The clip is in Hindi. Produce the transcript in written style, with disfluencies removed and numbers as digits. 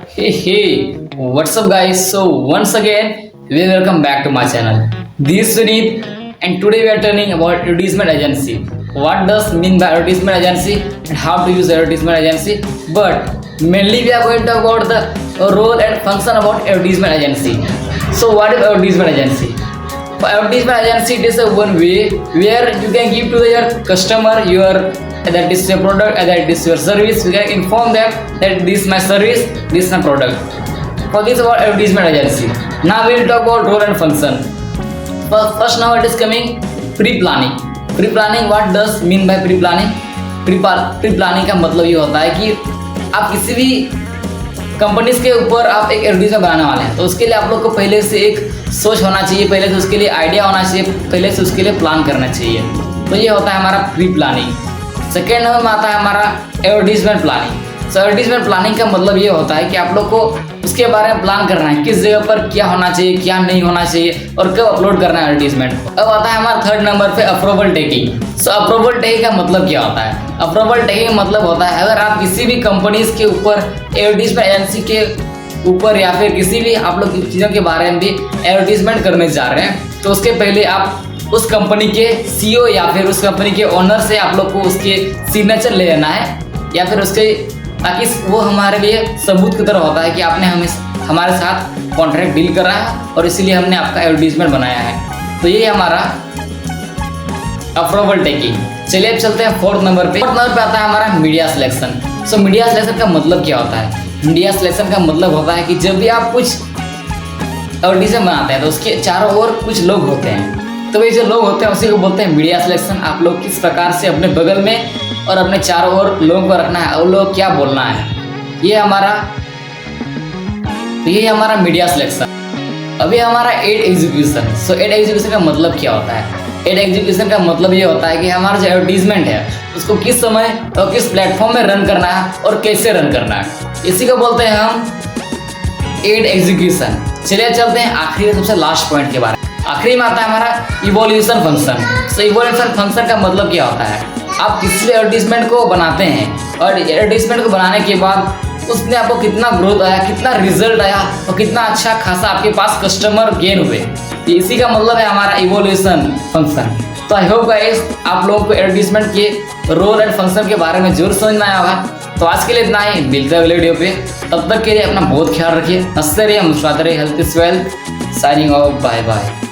Hey, what's up guys? So once again, we welcome back to my channel. This is Sunit and today we are turning about advertisement agency. What does mean by advertisement agency and how to use advertisement agency? But mainly we are going to talk about the role and function about advertisement agency. So what is advertisement agency? For advertisement agency, it is a one way where you can give to your customer your that is your product, that is your service. You can inform them that this is my service, this is my product. For this about advertisement agency. Now we will talk about role and function. First now it is coming pre-planning. Pre-planning, what does mean by pre-planning? Pre-planning का मतलब ये होता है कि आप किसी भी कंपनीज के ऊपर आप एक एडवर्टाइजमेंट बनाने वाले हैं, तो उसके लिए आप लोग को पहले से एक सोच होना चाहिए, पहले से उसके लिए आइडिया होना चाहिए, पहले से उसके लिए प्लान करना चाहिए. तो ये होता है हमारा प्री प्लानिंग. सेकेंड नंबर में आता है हमारा एडवर्टाइजमेंट प्लानिंग. सो एडवर्टाइजमेंट प्लानिंग का मतलब ये होता है कि आप लोग को उसके बारे में प्लान करना है, किस जगह पर क्या होना चाहिए, क्या नहीं होना चाहिए और कब अपलोड करना है एडवर्टाइजमेंट. अब आता है हमारा थर्ड नंबर पे अप्रूवल टेकिंग. सो अप्रूवल टेकिंग का मतलब क्या होता है? अप्रूवल टेकिंग का मतलब होता है अगर आप किसी भी कंपनीज के ऊपर एडवर्टाइजमेंट एजेंसी के ऊपर या फिर किसी भी आप लोग चीज़ों के बारे में भी एडवर्टाइजमेंट करने जा रहे हैं, तो उसके पहले आप उस कंपनी के सीईओ या फिर उस कंपनी के ओनर से आप लोग को उसके सिग्नेचर ले लेना है या फिर उसके, ताकि वो हमारे लिए सबूत की तरह होता है कि आपने हमारे साथ कॉन्ट्रैक्ट डील करा है और इसीलिए हमने आपका एडवर्टाइजमेंट बनाया है. तो ये हमारा अप्रूवल टेकिंग. चलिए अब चलते हैं फोर्थ नंबर पे. फोर्थ नंबर पे आता है हमारा मीडिया सिलेक्शन. सो मीडिया सिलेक्शन का मतलब क्या होता है? मीडिया सिलेक्शन का मतलब होता है कि जब भी आप कुछ एडवर्टाइजमेंट बनाते हैं तो उसके चारों ओर कुछ लोग होते हैं, तो वे जो लोग होते हैं उसी को बोलते हैं मीडिया सिलेक्शन. आप लोग किस प्रकार से अपने बगल में और अपने चारों ओर लोगों को रखना है, और लोग क्या बोलना है, ये हमारा मीडिया सिलेक्शन. अभी हमारा एड एग्जीक्यूशन. सो एड एग्जीक्यूशन का मतलब क्या होता है? एड एग्जीक्यूशन का मतलब ये होता है कि हमारा जो एडवर्टीजमेंट है उसको किस समय और किस प्लेटफॉर्म में रन करना है और कैसे रन करना है, इसी को बोलते हैं हम एड एग्जीक्यूशन. चलिए चलते हैं आखिरी सबसे लास्ट पॉइंट के बारे में. आखिरी में आता है हमारा इवोल्यूशन फंक्शन. सो इवोल्यूशन फंक्शन का मतलब क्या होता है? आप किसी एडवर्टीजमेंट को बनाते हैं और एडवर्टीजमेंट को बनाने के बाद उसमें आपको कितना ग्रोथ आया, कितना रिजल्ट आया और कितना अच्छा खासा आपके पास कस्टमर गेन हुए, इसी का मतलब है हमारा इवोल्यूशन फंक्शन. तो आई होप गाइस आप लोगों को एडवर्टीजमेंट के रोल एंड फंक्शन के बारे में जरूर समझ में आया होगा. तो आज के लिए इतना ही, मिलते हैं अगले वीडियो पे. तब तक के लिए अपना बहुत ख्याल रखिए, हंसते रहिए, मुस्कुराते रहिए. Health is wealth. Signing off. Bye bye.